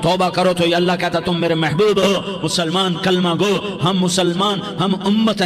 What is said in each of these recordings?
توبہ کرو تو یہ اللہ کہتا تم میرے محبوب ہو، مسلمان کلمہ گو، ہم مسلمان، ہم امت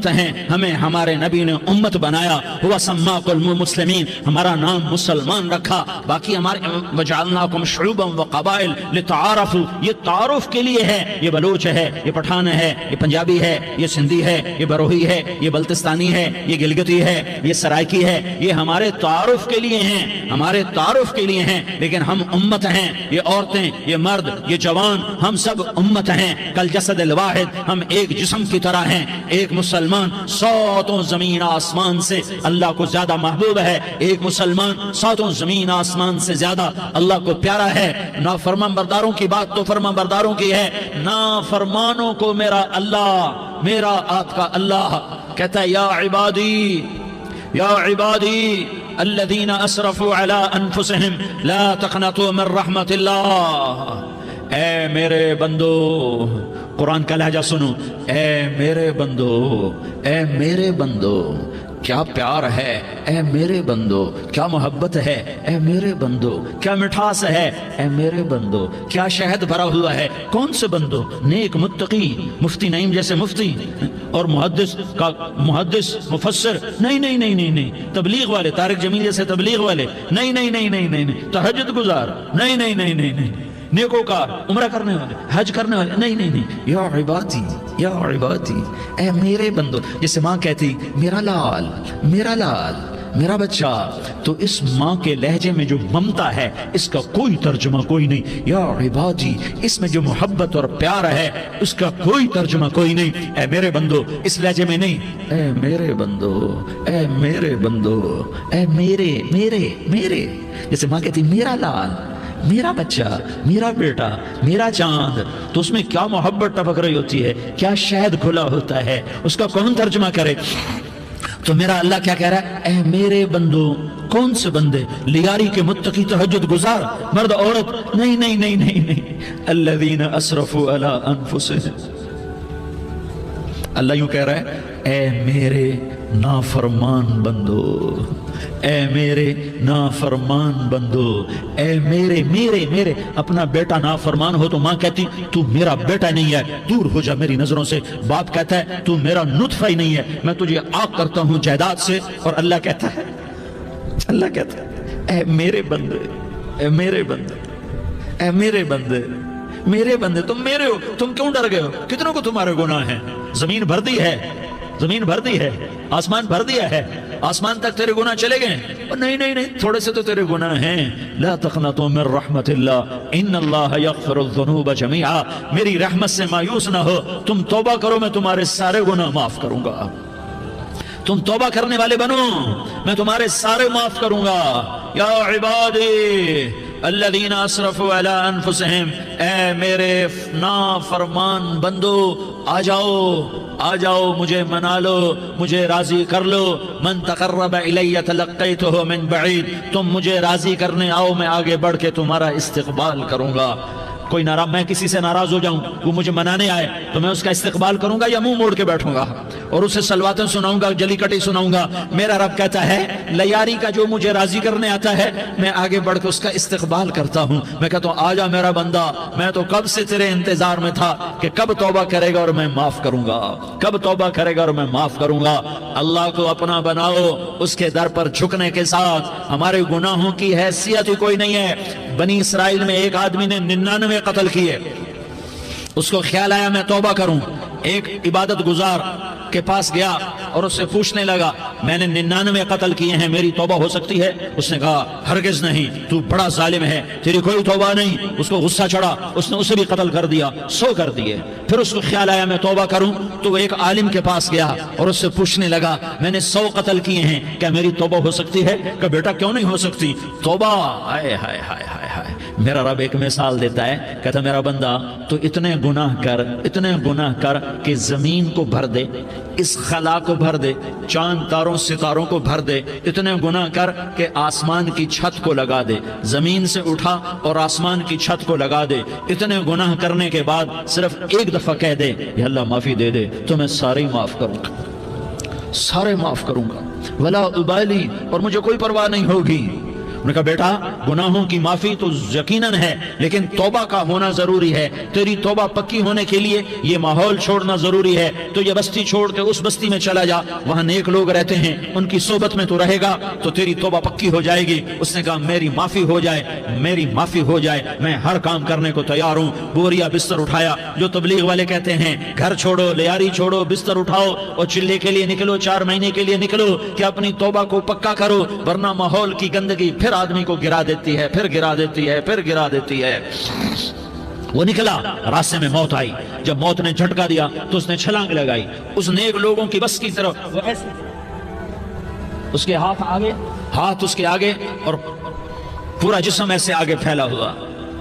ہیں، ہمیں ہمارے نبی نے امت بنایا، ہوا سماکم المسلمین، ہمارا نام مسلمان رکھا، باقی ہمارے وجعلناکم شعوبا وقبائل لتعارفوا، یہ تعارف کے لیے ہے، یہ بلوچ ہے، یہ پٹھان ہے، یہ پنجابی ہے، یہ سندھی ہے، یہ بروہی ہے، یہ بلتستانی ہے، یہ گلگتی ہے، یہ سرائکی ہے، یہ ہمارے تعارف کے لیے ہیں، ہمارے تعارف کے لیے ہیں، لیکن ہم امت ہیں، یہ عورتیں، یہ مرد، یہ جوان، ہم سب امت ہیں، کل جسد الواحد، ہم ایک جسم کی طرح ہیں، ایک مسلمان ساتوں زمین آسمان سے اللہ کو زیادہ محبوب ہے، ایک مسلمان ساتوں زمین آسمان سے زیادہ اللہ کو پیارا ہے۔ نافرمان برداروں کی بات تو فرمان برداروں کی ہے، نافرمانوں کو میرا اللہ، میرا آپ کا اللہ کہتا ہے یا عبادی الذین اسرفوا علی انفسہم لا تقنطوا من رحمت اللہ، اے میرے بندو، قرآن کا لہجہ سنو، اے میرے بندو کیا پیار ہے، اے میرے بندو کیا محبت ہے، اے میرے بندو کیا مٹھاس ہے، اے میرے بندو کیا شہد بھرا ہوا ہے۔ کون سے بندو؟ نیک متقی، مفتی نعیم جیسے مفتی اور محدث مفسر، نہیں، تبلیغ والے، طارق جمیل جیسے تبلیغ والے، نہیں، تہجد گزار، نہیں، نیکوکار، عمرہ کرنے والے، حج کرنے والے، نہیں، یا عبادی، اے میرے بندو، جسے ماں کہتی میرا لال، میرا بچہ، تو اس ماں کے لہجے میں جو ممتا ہے اس کا کوئی ترجمہ کوئی نہیں، یا عبادی، اس میں جو محبت اور پیار ہے اس کا کوئی ترجمہ کوئی نہیں، اے میرے بندو، اس لہجے میں نہیں، اے میرے بندو، اے میرے، جیسے ماں کہتی میرا لال، میرا بچہ، میرا بیٹا، میرا چاند، تو اس میں کیا محبت ٹپک رہی ہوتی ہے، کیا شہد کھلا ہوتا ہے، اس کا کون ترجمہ کرے؟ تو میرا اللہ کیا کہہ رہا ہے؟ اے میرے بندو، کون سے بندے؟ لیاری کے متقی، تہجد گزار، مرد عورت، نہیں، الذین اسرفوا علی انفسہم، اللہ یوں کہہ رہا ہے اے میرے نافرمان بندو، اے میرے نافرمان بندو، اے میرے اپنا بیٹا نافرمان ہو تو ماں کہتی تو میرا بیٹا نہیں ہے، دور ہو جا میری نظروں سے۔ باپ کہتا ہے تو میرا نطفہ ہی نہیں ہے، میں تجھے آگ کرتا ہوں جائیداد سے۔ اور اللہ کہتا ہے اے میرے بندے، اے میرے بندے، اے میرے بندے، میرے بندے، تم میرے ہو، تم کیوں ڈر گئے ہو؟ کتنوں کو تمہارے گناہ ہیں؟ زمین بھر دی ہے، آسمان بھر دیا ہے، آسمان تک تیرے گناہ چلے گئے؟ نہیں، تھوڑے سے تو تیرے گناہ ہیں۔ لا تقنطوا من رحمت اللہ ان اللہ یغفر الذنوب جميعا، میری رحمت سے مایوس نہ ہو، تم توبہ کرو میں تمہارے سارے گناہ معاف کروں گا، تم توبہ کرنے والے بنو میں تمہارے سارے معاف کروں گا۔ یا عبادی الذین اسرفوا علی انفسہم، اے میرے نافرمان بندو، آ جاؤ مجھے منا لو، مجھے راضی کر لو۔ من تقرب الی تلقیتہ من بعید، تم مجھے راضی کرنے آؤ، میں آگے بڑھ کے تمہارا استقبال کروں گا۔ کوئی ناراض، میں کسی سے ناراض ہو جاؤں، وہ مجھے منانے آئے تو میں اس کا استقبال کروں گا یا منہ موڑ کے بیٹھوں گا اور اسے سلواتیں سناؤں گا، جلی کٹی سناؤں گا؟ میرا رب کہتا ہے لیاری کا جو مجھے راضی کرنے آتا ہے میں آگے بڑھ کے اس کا استقبال کرتا ہوں، میں کہتا ہوں آجا میرا بندہ، میں تو کب سے تیرے انتظار میں تھا کہ کب توبہ کرے گا اور میں معاف کروں گا، کب توبہ کرے گا اور میں معاف کروں گا۔ اللہ کو اپنا بناؤ، اس کے در پر جھکنے کے ساتھ ہمارے گناہوں کی حیثیت ہی کوئی نہیں ہے۔ بنی اسرائیل میں ایک آدمی نے 99 قتل کیے، اس کو خیال آیا میں توبہ کروں، ایک عبادت گزار کے پاس گیا اور اس سے پوچھنے لگا میں نے 99 قتل کیے ہیں، میری توبہ ہو سکتی ہے؟ اس نے کہا ہرگز نہیں، تو بڑا ظالم ہے، تیری کوئی توبہ نہیں۔ اس کو غصہ چڑھا، اس نے اسے بھی قتل کر دیا، 100 کر دیے۔ پھر اس کو خیال آیا میں توبہ کروں، تو وہ ایک عالم کے پاس گیا اور اس سے پوچھنے لگا میں نے 100 قتل کیے ہیں، کیا میری توبہ ہو سکتی ہے؟ کہ بیٹا کیوں نہیں ہو سکتی توبہ؟ ہائے ہائے ہائے ہائے ہائے، میرا رب ایک مثال دیتا ہے، کہتا میرا بندہ تو اتنے گناہ کر کہ زمین کو بھر دے، اس خلا کو بھر دے، چاند تاروں ستاروں کو بھر دے، اتنے گناہ کر کہ آسمان کی چھت کو لگا دے، زمین سے اٹھا اور آسمان کی چھت کو لگا دے۔ اتنے گناہ کرنے کے بعد صرف ایک دفعہ کہہ دے یا اللہ معافی دے دے تو میں سارے معاف کروں گا، سارے معاف کروں گا، ولا ابالی، اور مجھے کوئی پرواہ نہیں ہوگی، انہوں نے کہا بیٹا گناہوں کی معافی تو یقیناً ہے لیکن توبہ کا ہونا ضروری ہے، تیری توبہ پکی ہونے کے لیے یہ ماحول چھوڑنا ضروری ہے، تو یہ بستی چھوڑ کے اس بستی میں چلا جا، وہاں نیک لوگ رہتے ہیں، ان کی صحبت میں تو رہے گا تو تیری توبہ پکی ہو جائے گی۔ اس نے کہا میری معافی ہو جائے، میری معافی ہو جائے، میں ہر کام کرنے کو تیار ہوں۔ بوریا بستر اٹھایا، جو تبلیغ والے کہتے ہیں گھر چھوڑو، لیاری چھوڑو، بستر اٹھاؤ اور چلے کے لیے نکلو، 4 مہینے کے لیے نکلو کہ اپنی توبہ کو پکا کرو، ورنہ ماحول کی گندگی پھر آدمی کو گرا دیتی ہے، پھر گرا دیتی ہے، پھر گرا دیتی ہے۔ وہ نکلا، راستے میں موت آئی، جب موت نے جھٹکا دیا تو اس نے چھلانگ لگائی اس نیک لوگوں کی بس کی طرف، وہ ایسے اس کے ہاتھ آگے، ہاتھ اس کے آگے اور پورا جسم ایسے آگے پھیلا ہوا۔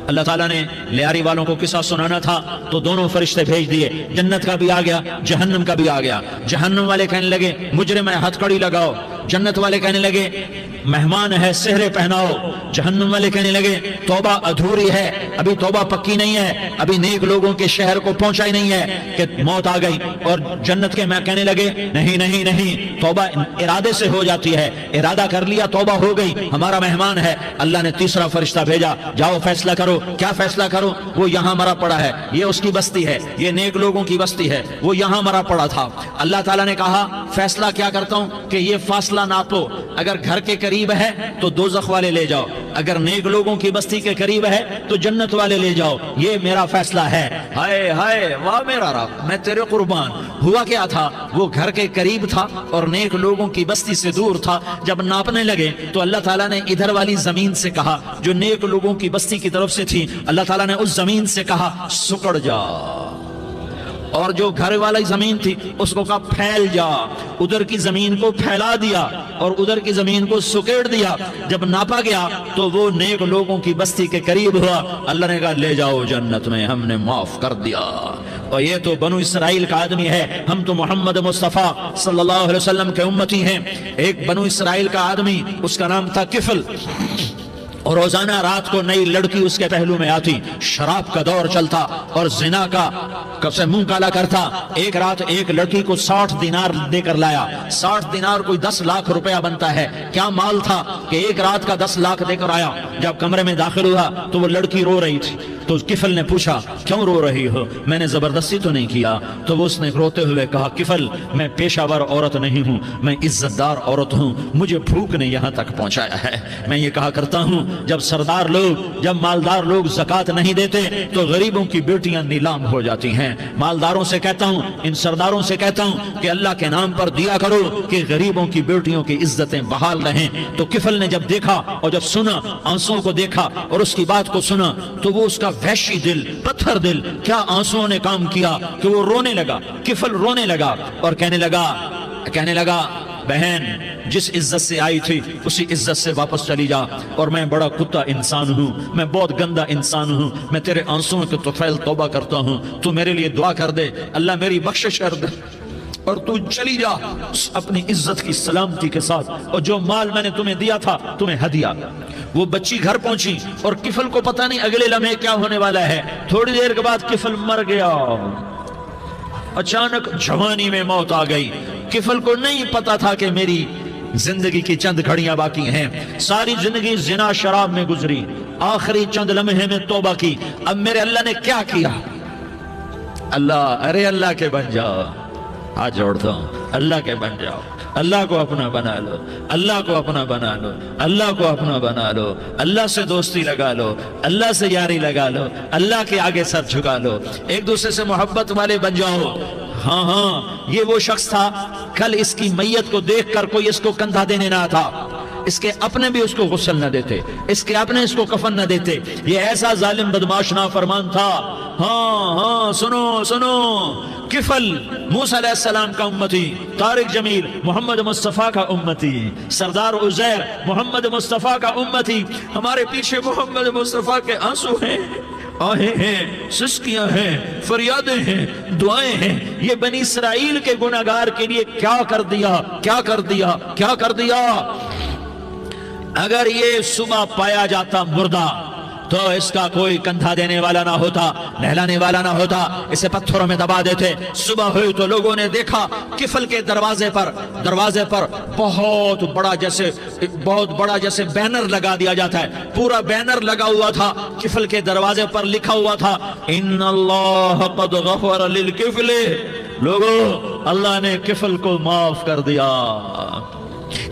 اللہ تعالیٰ نے لیاری والوں کو قصہ سنانا تھا تو دونوں فرشتے بھیج دیے، جنت کا بھی آ گیا، جہنم کا بھی آ گیا۔ جہنم والے کہنے لگے مجرم ہے ہتھ کڑی لگاؤ، جنت والے کہنے لگے مہمان ہے سہرے پہناؤ، جہنم والے کہنے لگے توبہ ادھوری ہے، ابھی توبہ پکی نہیں ہے، ابھی نیک لوگوں کے شہر کو پہنچا ہی نہیں ہے کہ موت آ گئی۔ اور جنت کے میں کہنے لگے نہیں نہیں نہیں، توبہ ارادے سے ہو جاتی ہے، ارادہ کر لیا توبہ ہو گئی، ہمارا مہمان ہے۔ اللہ نے تیسرا فرشتہ بھیجا، جاؤ فیصلہ کرو، کیا فیصلہ کرو؟ وہ یہاں مرا پڑا ہے، یہ اس کی بستی ہے، یہ نیک لوگوں کی بستی ہے، وہ یہاں مرا پڑا تھا۔ اللہ تعالیٰ نے کہا فیصلہ کیا کرتا ہوں کہ یہ فاصلہ ناپو، اگر گھر کے قریب ہے تو دوزخ والے لے جاؤ، اگر نیک لوگوں کی بستی کے قریب ہے تو جنت والے لے جاؤ، یہ میرا فیصلہ ہے۔ ہائے ہائے واہ میرا رب، میں تیرے قربان۔ ہوا کیا تھا؟ وہ گھر کے قریب تھا اور نیک لوگوں کی بستی سے دور تھا۔ جب ناپنے لگے تو اللہ تعالیٰ نے ادھر والی زمین سے کہا جو نیک لوگوں کی بستی کی طرف سے تھی، اللہ تعالیٰ نے اس زمین سے کہا سکڑ جا، اور جو گھر والی زمین تھی اس کو کہا پھیل جا، ادھر کی زمین کو پھیلا دیا اور ادھر کی زمین کو سکیڑ دیا۔ جب ناپا گیا تو وہ نیک لوگوں کی بستی کے قریب ہوا، اللہ نے کہا لے جاؤ جنت میں، ہم نے معاف کر دیا۔ اور یہ تو بنو اسرائیل کا آدمی ہے، ہم تو محمد مصطفیٰ صلی اللہ علیہ وسلم کے امتی ہیں۔ ایک بنو اسرائیل کا آدمی، اس کا نام تھا کفل، اور روزانہ رات کو نئی لڑکی اس کے پہلو میں آتی، شراب کا دور چلتا اور زنا کا کب سے منہ کالا کرتا۔ ایک رات ایک لڑکی کو 60 دینار دے کر لایا، 60 دینار کوئی 10 لاکھ روپیہ بنتا ہے، کیا مال تھا کہ ایک رات کا 10 لاکھ دے کر آیا۔ جب کمرے میں داخل ہوا تو وہ لڑکی رو رہی تھی، تو کفل نے پوچھا کیوں رو رہی ہو؟ میں نے زبردستی تو نہیں کیا۔ تو وہ اس نے روتے ہوئے کہا کفل میں پیشہ ور عورت نہیں ہوں، میں عزت دار عورت ہوں، مجھے بھوک نے یہاں تک پہنچایا ہے۔ میں یہ کہا کرتا ہوں جب سردار لوگ، جب مالدار لوگ زکوٰۃ نہیں دیتے تو غریبوں کی بیٹیاں نیلام ہو جاتی ہیں۔ مالداروں سے کہتا ہوں، ان سرداروں سے کہتا ہوں کہ اللہ کے نام پر دیا کرو کہ غریبوں کی بیٹیوں کی عزتیں بحال رہیں۔ تو کفل نے جب دیکھا اور جب سنا، آنسوؤں کو دیکھا اور اس کی بات کو سنا، تو وہ اس کا وحشی دل، پتھر دل، کیا آنسوؤں نے کام کیا کہ وہ رونے لگا۔ کفل رونے لگا اور کہنے لگا بہن جس عزت سے آئی تھی اسی عزت سے واپس چلی جا، اور میں بڑا کتا انسان ہوں، میں بہت گندا انسان ہوں، میں تیرے آنسوؤں کے طفیل توبہ کرتا ہوں، تو میرے لیے دعا کر دے، اللہ میری بخشش کر دے، اور تو چلی جا اپنی عزت کی سلامتی کے ساتھ، اور جو مال میں نے تمہیں دیا تھا تمہیں ہدیہ۔ وہ بچی گھر پہنچی اور کفل کو پتہ نہیں اگلے لمحے کیا ہونے والا ہے۔ تھوڑی دیر کے بعد کفل مر گیا، اچانک جوانی میں موت آ گئی۔ کفل کو نہیں پتا تھا کہ میری زندگی کی چند گھڑیاں باقی ہیں، ساری زندگی زنا شراب میں گزری، آخری چند لمحے میں توبہ کی۔ اب میرے اللہ نے کیا کیا؟ اللہ کے بن جاؤ، ہاتھ جوڑتا ہوں، اللہ کے بن جاؤ، اللہ کو اپنا بنا لو، اللہ کو اپنا بنا لو، اللہ کو اپنا بنا لو، اللہ سے دوستی لگا لو، اللہ سے یاری لگا لو، اللہ کے آگے سر جھکا لو، ایک دوسرے سے محبت والے بن جاؤ۔ ہاں یہ وہ شخص تھا، کل اس کی میت کو دیکھ کر کوئی اس کو کندھا دینے نہ تھا، اس کے اپنے بھی اس کو غسل نہ دیتے، اس کے اپنے اس کو کفن نہ دیتے، یہ ایسا ظالم بدماش نافرمان تھا۔ ہاں سنو، کفل موسیٰ علیہ السلام کا امتی، طارق جمیل محمد مصطفیٰ کا امتی، سردار عزیر محمد مصطفیٰ کا امتی، ہمارے پیچھے محمد مصطفیٰ کے آنسو ہیں، آہیں ہیں، سسکیاں ہیں، فریادیں ہیں، دعائیں ہیں۔ یہ بنی اسرائیل کے گناہگار کے لیے کیا کر دیا۔ اگر یہ صبح پایا جاتا مردہ تو اس کا کوئی کندھا دینے والا نہ ہوتا، نہلانے والا نہ ہوتا، اسے پتھروں میں دبا دیتے۔ صبح ہوئی تو لوگوں نے دیکھا کفل کے دروازے پر بہت بڑا جیسے بینر لگا دیا جاتا ہے، پورا بینر لگا ہوا تھا، کفل کے دروازے پر لکھا ہوا تھا ان اللہ قد غفر للکفل، لوگوں اللہ نے کفل کو معاف کر دیا۔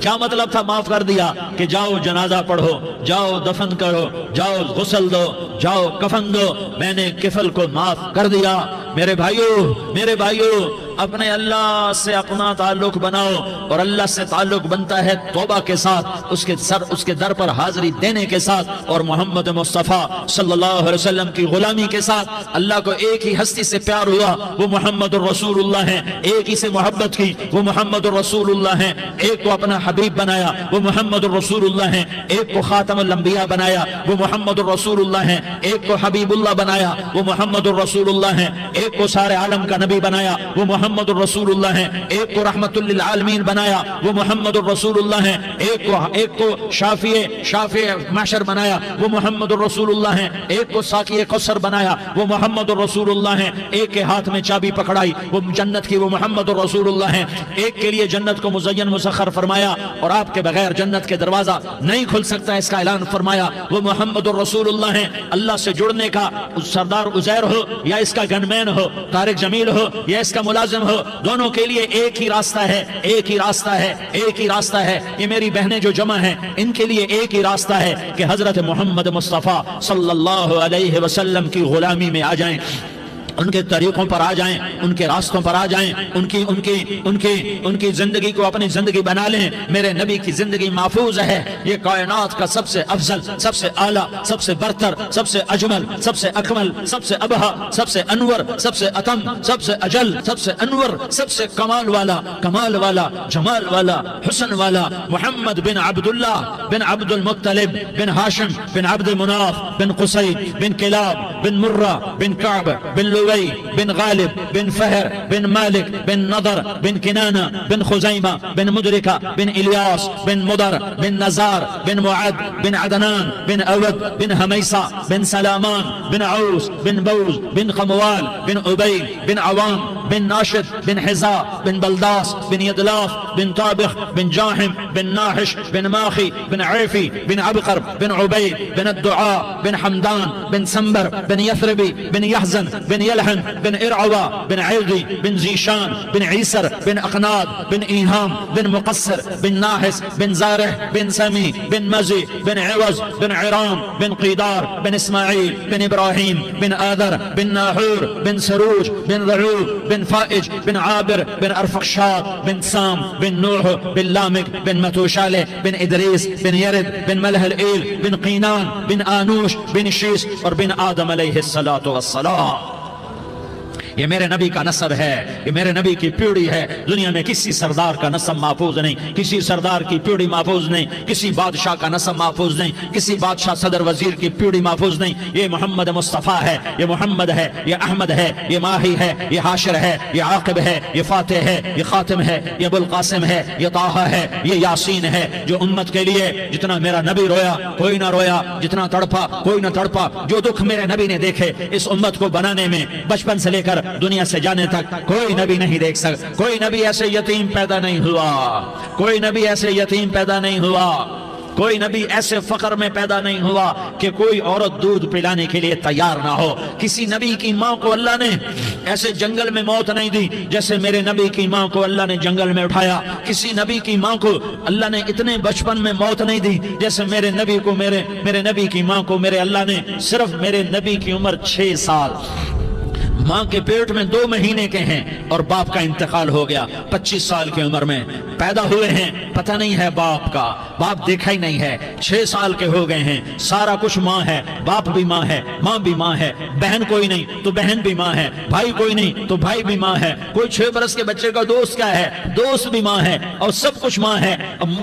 کیا مطلب تھا معاف کر دیا؟ کہ جاؤ جنازہ پڑھو، جاؤ دفن کرو، جاؤ غسل دو، جاؤ کفن دو، میں نے کفل کو معاف کر دیا۔ میرے بھائیو اپنے اللہ سے اپنا تعلق بناؤ، اور اللہ سے تعلق بنتا ہے توبہ کے ساتھ، اس کے در پر حاضری دینے کے ساتھ، اور محمد مصطفیٰ صلی اللہ علیہ وسلم کی غلامی کے ساتھ۔ اللہ کو ایک ہی ہستی سے پیار ہوا، وہ محمد الرسول اللہ ہیں، ایک ہی سے محبت کی، وہ محمد الرسول اللہ ہیں، ایک کو اپنا حبیب بنایا، وہ محمد الرسول اللہ ہیں، ایک کو خاتم الانبیاء بنایا، وہ محمد الرسول اللہ ہیں، ایک کو حبیب اللہ بنایا، وہ محمد الرسول اللہ ہیں، ایک کو سارے عالم کا نبی بنایا، وہ محمد الرسول اللہ ہیں، ایک کو رحمت للعالمین بنایا، وہ محمد الرسول اللہ ہیں، ایک کو شافع محشر بنایا، وہ محمد الرسول اللہ ہیں، ایک کو ساقی کوثر بنایا، وہ محمد الرسول اللہ ہیں، ایک کے ہاتھ میں چابی پکڑائی وہ جنت کی، وہ محمد الرسول اللہ ہیں، ایک کے لیے جنت کو مزین مسخر فرمایا اور آپ کے بغیر جنت کے دروازہ نہیں کھل سکتا اس کا اعلان فرمایا، وہ محمد الرسول اللہ ہیں۔ اللہ سے جڑنے کا سردار عزیر ہو یا اس کا گنمین ہو، طارق جمیل ہو یا اس کا ملازم ہو، دونوں کے لیے ایک ہی راستہ ہے۔ یہ میری بہنیں جو جمع ہیں ان کے لیے ایک ہی راستہ ہے کہ حضرت محمد مصطفیٰ صلی اللہ علیہ وسلم کی غلامی میں آ جائیں، ان کے طریقوں پر آ جائیں، ان کے راستوں پر آ جائیں، ان کی زندگی کو اپنی زندگی بنا لیں۔ میرے نبی کی زندگی محفوظ ہے، یہ کائنات کا سب سے افضل، سب سے اعلیٰ، سب سے برتر، سب سے اجمل، سب سے اکمل، سب سے ابہا، سب سے انور، سب سے اتم، سب سے اجل، سب سے انور، سب سے کمال والا، جمال والا، حسن والا، محمد بن عبداللہ بن عبد المطلب بن ہاشم بن عبد مناف بن قصی بن کلاب بن مرہ بن کعب بن لوی بن غالب بن فہر بن مالک بن نضر بن کنانہ بن خزیمہ بن مدرکہ بن الیاس بن مدر بن نزار بن معد بن عدنان بن اود بن حمیسہ بن سلامان بن عوس بن بوز بن قموال بن عبی بن عوام بن ناشد بن حزا بن بلداس بن یدلاف بن طابخ بن جاحم بن ناحش بن ماخی بن عیفی بن عبقر بن عبید بن الدعاء بن حمدان بن سنبر بن یثربی بن یحزن بن یلحن بن ارعوا بن عیغی بن زیشان بن عیسر بن اقناد بن ایہام بن مقصر بن ناحس بن زارح بن سمی بن مزی بن عوض بن عرام بن قیدار بن اسماعیل بن ابراہیم بن آذر بن ناحور بن سروج بن رعوب بن فائج بن عابر بن ارفخشاد بن سام بن نوح بن لامک بن متوشالہ بن ادریس بن یرد بن ملح الایل بن قینان بن آنوش بن شیس اور بن آدم علیہ السلام۔ یہ میرے نبی کا نسب ہے، یہ میرے نبی کی پیڑھی ہے۔ دنیا میں کسی سردار کا نسب محفوظ نہیں، کسی سردار کی پیڑھی محفوظ نہیں، کسی بادشاہ کا نسب محفوظ نہیں، کسی بادشاہ صدر وزیر کی پیڑھی محفوظ نہیں۔ یہ محمد مصطفیٰ ہے، یہ محمد ہے، یہ احمد ہے، یہ ماہی ہے، یہ حاشر ہے، یہ عاقب ہے، یہ فاتح ہے، یہ خاتم ہے، یہ ابو القاسم ہے، یہ طٰہٰ ہے، یہ یاسین ہے۔ جو امت کے لیے جتنا میرا نبی رویا کوئی نہ رویا، جتنا تڑپا کوئی نہ تڑپا، جو دکھ میرے نبی نے دیکھے اس امت کو بنانے میں، بچپن سے لے کر دنیا سے جانے تک کوئی نبی نہیں دیکھ سکتا۔ کوئی نبی ایسے یتیم پیدا نہیں ہوا، کوئی نبی ایسے یتیم پیدا نہیں ہوا، کوئی نبی ایسے فقر میں پیدا نہیں ہوا کہ کوئی عورت دودھ پلانے کے لیے تیار نہ ہو۔ کسی نبی کی ماں کو اللہ نے ایسے جنگل میں موت نہیں دی جیسے میرے نبی کی ماں کو اللہ نے جنگل میں اٹھایا۔ کسی نبی کی ماں کو اللہ نے اتنے بچپن میں موت نہیں دی جیسے میرے نبی کو، میرے نبی کی ماں کو میرے اللہ نے صرف میرے نبی کی عمر 6 سال، ماں کے پیٹ میں 2 مہینے کے ہیں اور باپ کا انتقال ہو گیا 25 سال کی عمر میں، پیدا ہوئے ہیں پتہ نہیں ہے باپ کا، باپ دیکھا ہی نہیں ہے، 6 سال کے ہو گئے ہیں، سارا کچھ ماں ہے، باپ بھی ماں ہے، ماں بھی ماں ہے، بہن کوئی نہیں تو بہن بھی ماں ہے، بھائی کوئی نہیں تو بھائی بھی ماں ہے، کوئی 6 برس کے بچے کا دوست کیا ہے، دوست بھی ماں ہے، اور سب کچھ ماں ہے۔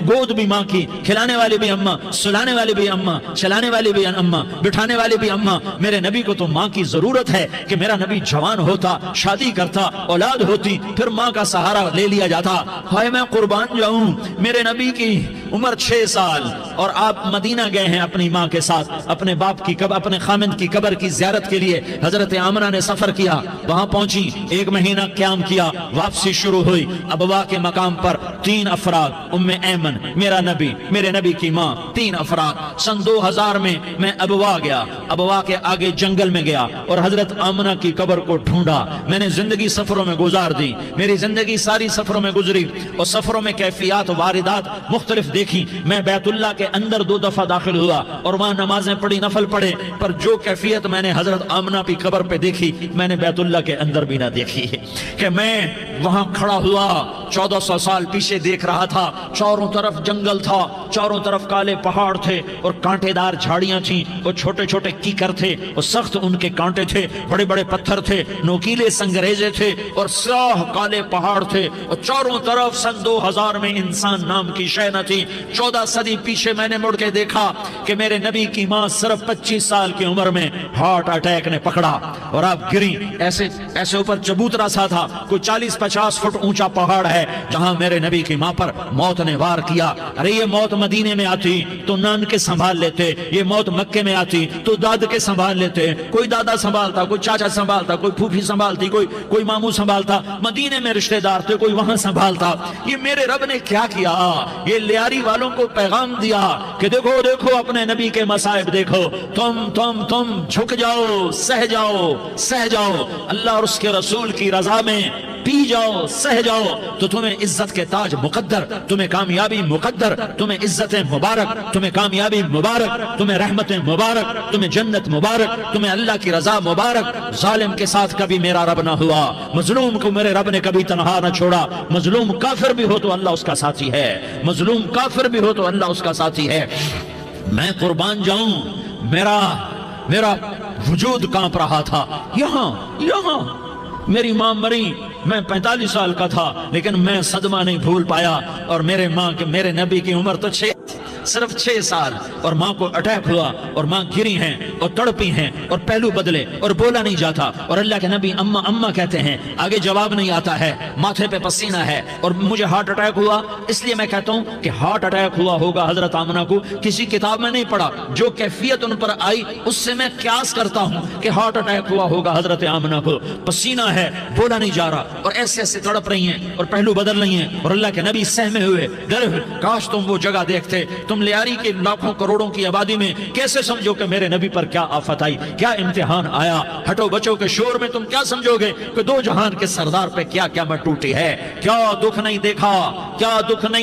گود بھی ماں کی، کھلانے والی بھی اماں، سلانے والی بھی اماں، چلانے والی بھی اماں، بٹھانے والی بھی اماں۔ میرے نبی کو تو ماں کی ضرورت ہے کہ میرا نبی جوان ہوتا، شادی کرتا، اولاد ہوتی، پھر ماں کا سہارا لے لیا جاتا۔ ہائے میں قربان جاؤں، میرے نبی کی عمر 6 سال، اور آپ مدینہ گئے ہیں اپنی ماں کے ساتھ، اپنے باپ کی قبر، اپنے خامند کی قبر کی زیارت کے لیے حضرت آمنہ نے سفر کیا، وہاں پہنچی، 1 مہینہ قیام کیا، واپسی شروع ہوئی، ابوا کے مقام پر 3 افراد، ام ایمن، میرا نبی، میرے نبی کی ماں، 3 افراد۔ سن 2000 میں ابوا گیا، ابوا کے آگے جنگل میں گیا اور حضرت آمنہ کی قبر کو ڈھونڈا۔ میں نے زندگی سفروں میں گزار دی، میری زندگی ساری سفروں میں گزری، اور سفروں میں کیفیات واردات مختلف دیکھی۔ میں بیت اللہ کے اندر 2 دفعہ داخل ہوا اور وہاں نمازیں پڑھی، نفل پڑھے، پر جو کیفیت میں نے حضرت آمنہ کی قبر پہ دیکھی میں نے بیت اللہ کے اندر بھی نہ دیکھی، کہ میں وہاں کھڑا ہوا 1400 سال پیچھے دیکھ رہا تھا، چاروں طرف جنگل تھا، چاروں طرف کالے پہاڑ تھے اور کانٹے دار جھاڑیاں تھیں، اور چھوٹے چھوٹے کیکر تھے اور سخت ان کے کانٹے تھے، بڑے بڑے پتھر تھے، نوکیلے سنگریزے تھے اور سیاہ کالے پہاڑ تھے، اور چاروں طرف سن 2000 میں انسان نام کی شے نہ تھی۔ 14 صدی پیچھے میں نے مڑ کے دیکھا کہ میرے نبی کی ماں صرف 25 سال کی عمر میں ہارٹ اٹیک نے پکڑا اور آپ گری، ایسے اوپر چبوترا سا تھا، کوئی 40-50 فٹ اونچا پہاڑ ہے جہاں میرے نبی کی ماں پر موت نے وار کیا۔ ارے یہ موت مدینے میں آتی تو نان کے سنبھال لیتے، یہ موت مکے میں آتی تو داد کے سنبھال لیتے، کوئی دادا سنبھالتا، کوئی چاچا سنبھالتا، کوئی پھوپھی سنبھالتی، کوئی ماموں سنبھالتا، مدینے میں رشتہ دار تھے، کوئی وہاں سنبھالتا۔ یہ میرے رب نے کیا کیا؟ یہ لیاری والوں کو پیغام دیا کہ دیکھو دیکھو اپنے نبی کے مصائب دیکھو، تم جھک جاؤ، سہ جاؤ اللہ اور اس کے رسول کی رضا میں، پی جاؤ، سہ جاؤ، تو تمہیں عزت کے تاج مقدر، تمہیں کامیابی مقدر، تمہیں عزتیں مبارک، تمہیں کامیابی مبارک، تمہیں رحمتیں مبارک، تمہیں جنت مبارک، تمہیں اللہ کی رضا مبارک۔ ظالم کے ساتھ کبھی میرا رب نہ ہوا، مظلوم کو میرے رب نے کبھی تنہا نہ چھوڑا، مظلوم کافر بھی ہو تو اللہ اس کا ساتھی ہے، مظلوم کافر بھی ہو تو اللہ اس کا ساتھی ہے۔ میں قربان جاؤں، میرا وجود کانپ رہا تھا، یہاں میری ماں مری، میں 45 سال کا تھا، لیکن میں صدمہ نہیں بھول پایا، اور میرے نبی کی عمر تو صرف 6 سال، اور ماں کو اٹیک ہوا اور ماں گری ہیں اور تڑپی ہیں اور پہلو بدلے اور بولا نہیں جاتا، اور اللہ کے نبی اماں اماں کہتے ہیں، آگے جواب نہیں آتا ہے، ماتھے پہ پسینہ ہے، اور مجھے ہارٹ اٹیک ہوا۔ اس لیے میں کہتا ہوں کہ ہارٹ اٹیک ہوا ہوگا حضرت آمنہ کو، کسی کتاب میں نہیں پڑھا، جو کیفیت ان پر آئی اس سے میں قیاس کرتا ہوں کہ ہارٹ اٹیک ہوا ہوگا حضرت آمنہ کو، پسینہ ہے، بولا نہیں جا رہا، اور ایسے تڑپ رہی ہیں اور پہلو بدل رہی ہیں، اور اللہ کے نبی سہمے ہوئے، ڈرے ہوئے، کاش تم وہ جگہ دیکھتے، تم لیاری کے لاکھوں کروڑوں کی آبادی میں کیسے سمجھو کہ میرے نبی پر کیا آفت آئی، کیا امتحان آیا، ہٹو بچوں کے شور میں تم کیا سمجھو گے کہ 2 جہان کے سردار پہ کیا قیامت ٹوٹی ہے، کیا دکھ نہیں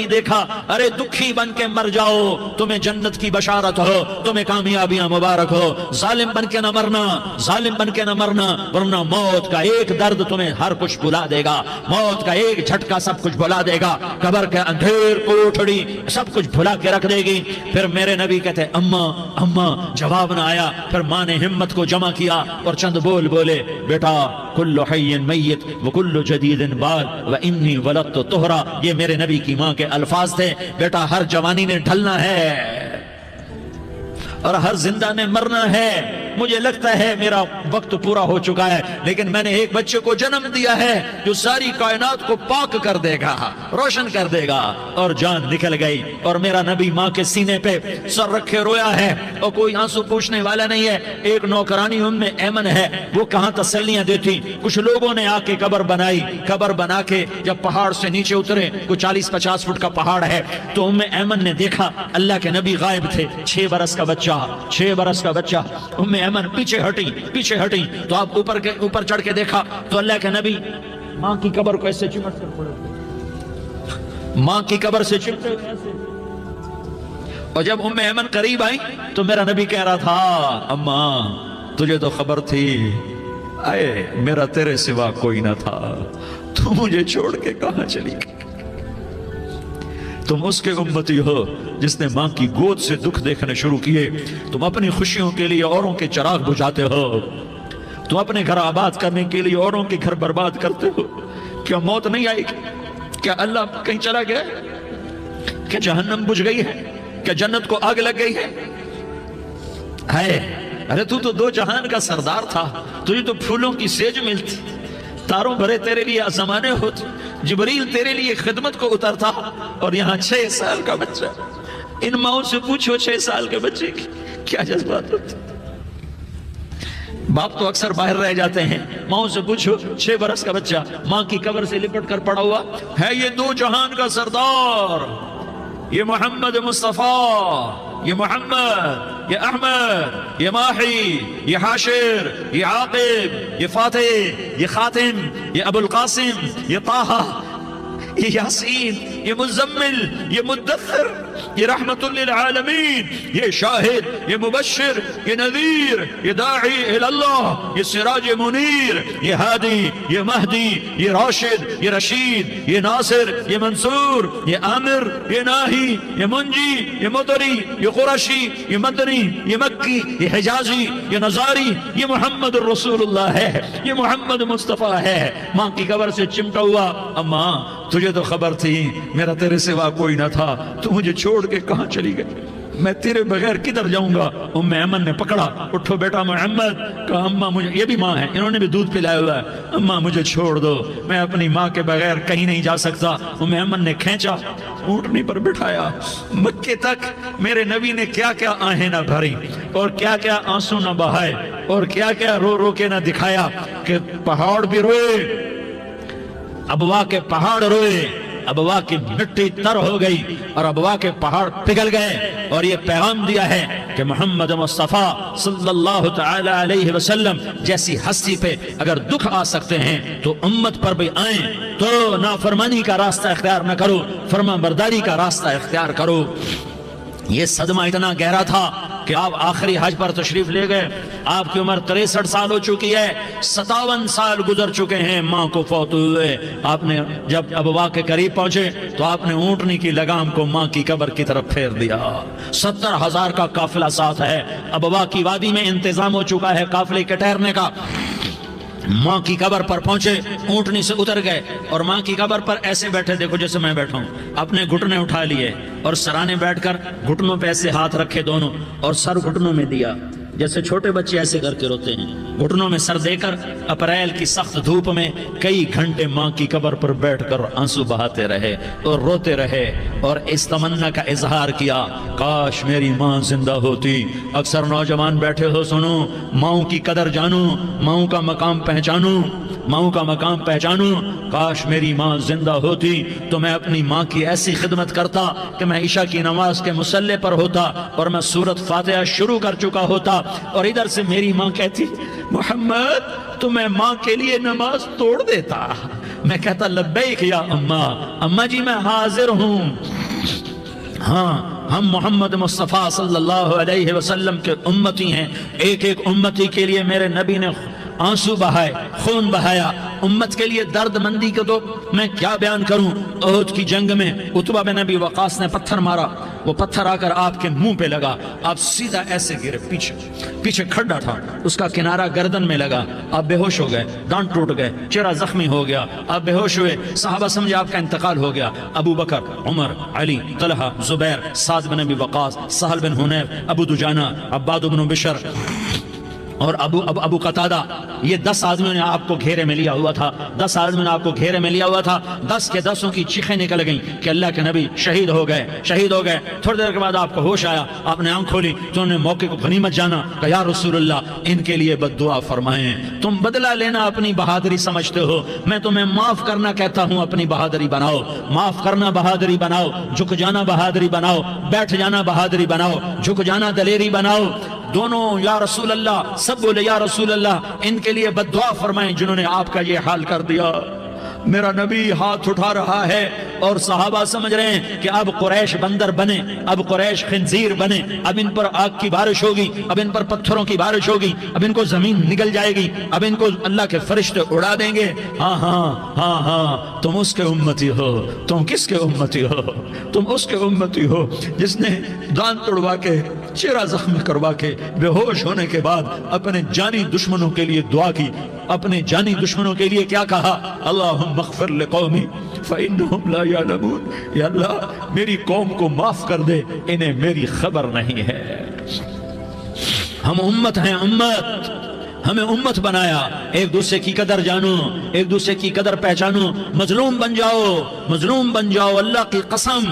دیکھا، ارے دکھی بن کے مر جاؤ، تمہیں جنت کی بشارت ہو، تمہیں کامیابیاں مبارک ہو، ظالم بن کے نہ مرنا، ورنہ موت کا ایک درد تمہیں ہر کچھ بھلا دے گا، موت کا ایک جھٹکا سب کچھ بھلا دے گا، قبر کے اندھیر کوٹھڑی سب کچھ بھلا کے رکھ دے گی۔ پھر میرے نبی کہتے اماں، جواب نہ آیا، پھر ماں نے ہمت کو جمع کیا اور چند بولے، بیٹا کل حی میت وکل جدید بال وانی ولدت طہرا، یہ میرے نبی کی ماں کے الفاظ تھے، بیٹا ہر جوانی نے ڈھلنا ہے اور ہر زندہ نے مرنا ہے، مجھے لگتا ہے میرا وقت پورا ہو چکا ہے، لیکن میں نے ایک بچے کو جنم دیا ہے جو ساری کائنات کو پاک کر دے گا، روشن کر دے گا، اور جان نکل گئی، اور میرا نبی ماں کے سینے پہ سر رکھے رویا ہے، اور کوئی آنسو پوچھنے والا نہیں ہے۔ ایک نوکرانی ام ایمن ہے، وہ کہاں تسلیاں دیتی، کچھ لوگوں نے آ کے قبر بنا کے جب پہاڑ سے نیچے اترے، کوئی 40-50 فٹ کا پہاڑ ہے، تو ام ایمن نے دیکھا اللہ کے نبی غائب تھے، 6 برس کا بچہ، ام ایمن پیچھے ہٹی تو آپ اوپر چڑھ کے دیکھا تو اللہ کے نبی ماں کی قبر کو ایسے چمٹ کر پڑے، ماں کی قبر سے چمٹے ہوئے ایسے، اور جب ام ایمن قریب آئی تو میرا نبی کہہ رہا تھا، اماں تجھے تو خبر تھی، آئے میرا تیرے سوا کوئی نہ تھا، تو مجھے چھوڑ کے کہاں چلی گئی؟ تم اس کے امتی ہو جس نے ماں کی گود سے دکھ دیکھنے شروع کیے، تم اپنی خوشیوں کے لیے اوروں کے چراغ بجھاتے ہو، تم اپنے گھر آباد کرنے کے لیے اوروں کے گھر برباد کرتے ہو۔ کیا موت نہیں آئی؟ کیا اللہ کہیں چلا گیا؟ کیا جہنم بجھ گئی ہے؟ کیا جنت کو آگ لگ گئی ہے؟ ارے تو 2 جہان کا سردار تھا، تجھے تو پھولوں کی سیج ملتی، تاروں بھرے تیرے لیے آسمانے ہوتے، جبریل تیرے لیے خدمت کو اترتا، اور یہاں 6 سال کا بچہ ان ماؤں سے پوچھو 6 سال کے بچے کی کیا جذبات ہوتے. باپ تو اکثر باہر رہ جاتے ہیں. ماؤں سے پوچھو 6 برس کا بچہ ماں کی قبر سے لپٹ کر پڑا ہوا ہے. یہ 2 جہان کا سردار، یہ محمد مصطفیٰ، یہ محمد، یہ احمد، یہ ماہی، یہ حاشر، یہ عاقب، یہ فاتح، یہ خاتم، یہ ابو القاسم، یہ طہ، یہ یاسین، یہ مزمل، یہ مدثر، یہ رحمت للعالمین، یہ شاہد، یہ مبشر، یہ نذیر، یہ داعی اللہ، یہ سراج منیر، یہ ہادی، یہ مہدی، یہ راشد، یہ رشید، یہ ناصر، یہ منصور، یہ عامر، یہ ناہی، یہ منجی، یہ مطری، یہ قرشی، یہ مدنی، یہ مکی، یہ حجازی، یہ نظاری. یہ محمد الرسول اللہ ہے، یہ محمد مصطفیٰ ہے. ماں کی قبر سے چمٹا ہوا، اماں تجھے تو خبر تھی میرا تیرے سوا کوئی نہ تھا، تو مجھے چھوڑ کے کہاں چلی گئی؟ میں تیرے بغیر کدھر جاؤں گا؟ ام ایمن نے پکڑا، اٹھو بیٹا محمد. کہا اماں مجھے، یہ بھی ماں ہے، انہوں نے بھی دودھ پلایا ہوا ہے. اماں مجھے چھوڑ دو، میں اپنی ماں کے بغیر کہیں نہیں جا سکتا. ام ایمن نے کھینچا، اونٹنی پر بٹھایا. مکے تک میرے نبی نے کیا کیا آہیں نہ بھری اور کیا کیا آنسو نہ بہائے اور کیا کیا رو رو کے نہ دکھایا کہ پہاڑ بھی روئے، ابوا کے پہاڑ روئے، ابوا کی مٹی تر ہو گئی اور ابوا کے پہاڑ پگھل گئے. اور یہ پیغام دیا ہے کہ محمد مصطفیٰ صلی اللہ تعالی علیہ وسلم جیسی ہستی پہ اگر دکھ آ سکتے ہیں تو امت پر بھی آئیں. تو نافرمانی کا راستہ اختیار نہ کرو، فرما برداری کا راستہ اختیار کرو. یہ صدمہ اتنا گہرا تھا کہ آپ آخری حج پر تشریف لے گئے. آپ کی عمر 63 سال ہو چکی ہے، 57 سال گزر چکے ہیں ماں کو فوت ہوئے. آپ نے جب ابوا کے قریب پہنچے تو آپ نے اونٹنی کی لگام کو ماں کی قبر کی طرف پھیر دیا. 70,000 کا قافلہ ساتھ ہے. ابوا کی وادی میں انتظام ہو چکا ہے قافلے کے ٹھہرنے کا. ماں کی قبر پر پہنچے، اونٹنی سے اتر گئے اور ماں کی قبر پر ایسے بیٹھے، دیکھو جیسے میں بیٹھا ہوں. اپنے گھٹنے اٹھا لیے اور سرانے بیٹھ کر گھٹنوں پہ ایسے ہاتھ رکھے دونوں اور سر گھٹنوں میں دیا، جیسے چھوٹے بچے ایسے کر کے روتے ہیں. گھٹنوں میں سر دے کر اپریل کی سخت دھوپ میں کئی گھنٹے ماں کی قبر پر بیٹھ کر آنسو بہاتے رہے اور روتے رہے اور اس تمنا کا اظہار کیا، کاش میری ماں زندہ ہوتی. اکثر نوجوان بیٹھے ہو، سنو، ماؤں کی قدر جانو، ماؤں کا مقام پہچانو، ماؤں کا مقام پہچانو. کاش میری ماں زندہ ہوتی تو میں اپنی ماں کی ایسی خدمت کرتا کہ میں عشاء کی نماز کے مصلی پر ہوتا اور میں سورۃ فاتحہ شروع کر چکا ہوتا اور ادھر سے میری ماں کہتی محمد تو میں ماں کے لیے نماز توڑ دیتا. میں کہتا لبیک یا اماں، اماں جی میں حاضر ہوں. ہاں، ہم محمد مصطفیٰ صلی اللہ علیہ وسلم کے امتی ہیں. ایک ایک امتی کے لیے میرے نبی نے آنسو بہائے، خون بہایا. امت کے لیے درد مندی کو تو میں کیا بیان کروں. احد کی جنگ میں عتبہ بن ابی وقاص نے پتھر مارا، وہ پتھر آ کر آپ کے منہ پہ لگا، آپ سیدھا ایسے گرے. پیچھے کھڈا تھا، اس کا کنارہ گردن میں لگا، آپ بے ہوش ہو گئے، دانت ٹوٹ گئے، چہرہ زخمی ہو گیا، آپ بے ہوش ہوئے. صحابہ سمجھے آپ کا انتقال ہو گیا. ابو بکر، عمر، علی، طلحہ، زبیر، سعد بن ابی وقاص، سہل بن حنیف، ابو دجانہ، عباد بن بشر اور ابو قتادہ، یہ 10 آدمیوں نے آپ کو گھیرے میں لیا ہوا تھا. 10 آدمیوں نے آپ کو گھیرے میں لیا ہوا تھا. 10 کے 10 کی چیخیں نکل گئیں کہ اللہ کے نبی شہید ہو گئے، شہید ہو گئے. تھوڑی دیر کے بعد آپ کو ہوش آیا، آپ نے آنکھ کھولی تو انہوں نے موقع کو غنیمت جانا کہ یا رسول اللہ ان کے لیے بد دعا فرمائیں. تم بدلہ لینا اپنی بہادری سمجھتے ہو، میں تمہیں معاف کرنا کہتا ہوں. اپنی بہادری بناؤ، معاف کرنا بہادری بناؤ، جھک جانا بہادری بناؤ، بیٹھ جانا بہادری بناؤ، جھک جانا دلیری بناؤ. دونوں یا رسول اللہ، سب بولے یا رسول اللہ. ان کے لیے بد دعا فرمائیں جنہوں نے آپ کا یہ حال کر دیا. میرا نبی ہاتھ اٹھا رہا ہے اور صحابہ سمجھ رہے ہیں کہ اب قریش بندر بنے، اب قریش خنزیر بنے، اب ان پر آگ کی بارش ہوگی، اب ان پر پتھروں کی بارش ہوگی، اب ان کو زمین نگل جائے گی، اب ان کو اللہ کے فرشتے اڑا دیں گے. ہاں ہاں ہاں ہاں، تم اس کے امتی ہو. تم کس کے امتی ہو؟ تم اس کے امتی ہو جس نے دانت توڑوا کے، چہرہ زخمی کروا کے، بے ہوش ہونے کے بعد اپنے جانی دشمنوں کے لیے دعا کی. اپنے جانی دشمنوں کے لیے کیا کہا؟ اللہم اغفر لقومی فإنہم لا یعلمون. یا اللہ میری قوم کو معاف کر دے، انہیں میری خبر نہیں ہے. ہم امت ہیں، امت، ہمیں امت بنایا. ایک دوسرے کی قدر جانو، ایک دوسرے کی قدر پہچانو. مظلوم بن جاؤ، مظلوم بن جاؤ. اللہ کی قسم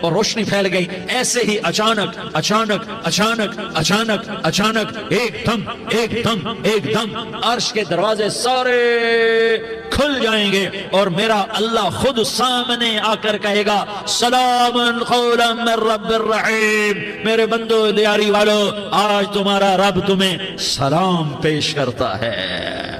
اور روشنی پھیل گئی، ایسے ہی اچانک اچانک اچانک اچانک اچانک ایک دم عرش کے دروازے سارے کھل جائیں گے اور میرا اللہ خود سامنے آ کر کہے گا سلام قولا من رب الرحیم، میرے بندو دیاری والو آج تمہارا رب تمہیں سلام پیش کرتا ہے۔